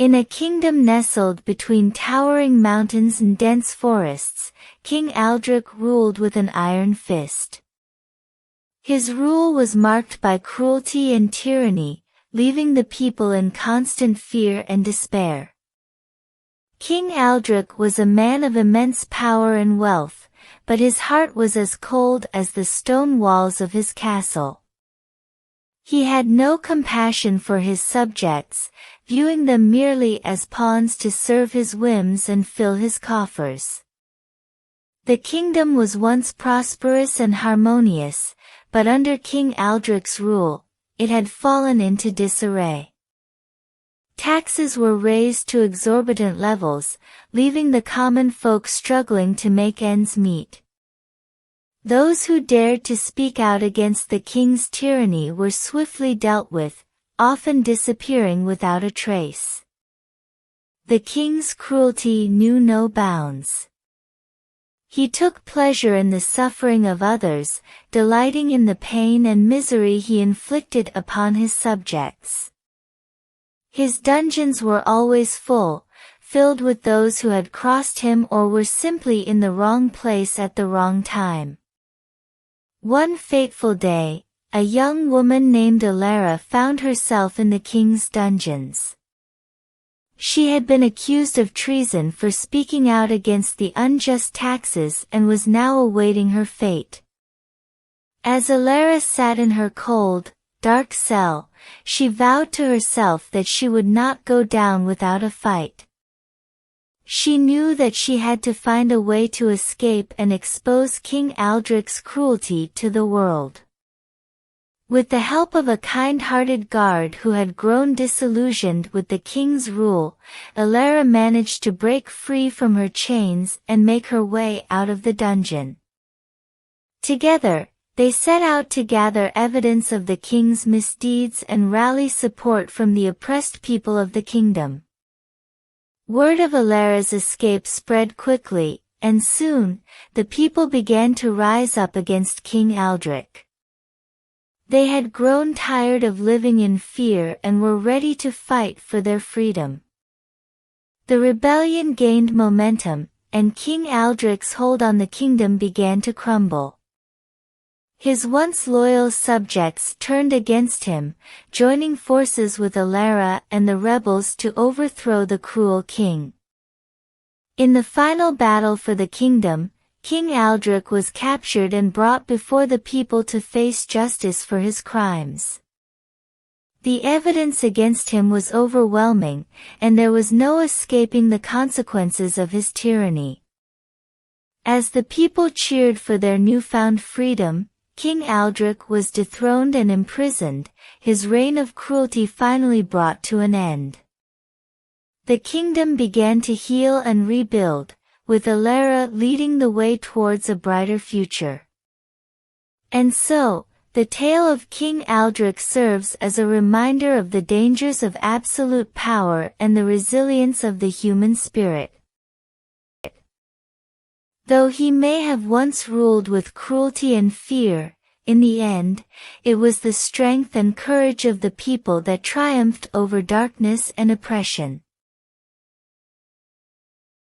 In a kingdom nestled between towering mountains and dense forests, King Aldrich ruled with an iron fist. His rule was marked by cruelty and tyranny, leaving the people in constant fear and despair. King Aldrich was a man of immense power and wealth, but his heart was as cold as the stone walls of his castle. He had no compassion for his subjects, viewing them merely as pawns to serve his whims and fill his coffers. The kingdom was once prosperous and harmonious, but under King Aldrich's rule, it had fallen into disarray. Taxes were raised to exorbitant levels, leaving the common folk struggling to make ends meet. Those who dared to speak out against the king's tyranny were swiftly dealt with, often disappearing without a trace. The king's cruelty knew no bounds. He took pleasure in the suffering of others, delighting in the pain and misery he inflicted upon his subjects. His dungeons were always full, filled with those who had crossed him or were simply in the wrong place at the wrong time. One fateful day, a young woman named Alara found herself in the king's dungeons. She had been accused of treason for speaking out against the unjust taxes and was now awaiting her fate. As Alara sat in her cold, dark cell, she vowed to herself that she would not go down without a fight. She knew that she had to find a way to escape and expose King Aldrich's cruelty to the world. With the help of a kind-hearted guard who had grown disillusioned with the king's rule, Alara managed to break free from her chains and make her way out of the dungeon. Together, they set out to gather evidence of the king's misdeeds and rally support from the oppressed people of the kingdom. Word of Alara's escape spread quickly, and soon, the people began to rise up against King Aldrich. They had grown tired of living in fear and were ready to fight for their freedom. The rebellion gained momentum, and King Aldrich's hold on the kingdom began to crumble. His once loyal subjects turned against him, joining forces with Alara and the rebels to overthrow the cruel king. In the final battle for the kingdom, King Aldrich was captured and brought before the people to face justice for his crimes. The evidence against him was overwhelming, and there was no escaping the consequences of his tyranny. As the people cheered for their newfound freedom, King Aldrich was dethroned and imprisoned, his reign of cruelty finally brought to an end. The kingdom began to heal and rebuild, with Alara leading the way towards a brighter future. And so, the tale of King Aldrich serves as a reminder of the dangers of absolute power and the resilience of the human spirit. Though he may have once ruled with cruelty and fear, in the end, it was the strength and courage of the people that triumphed over darkness and oppression.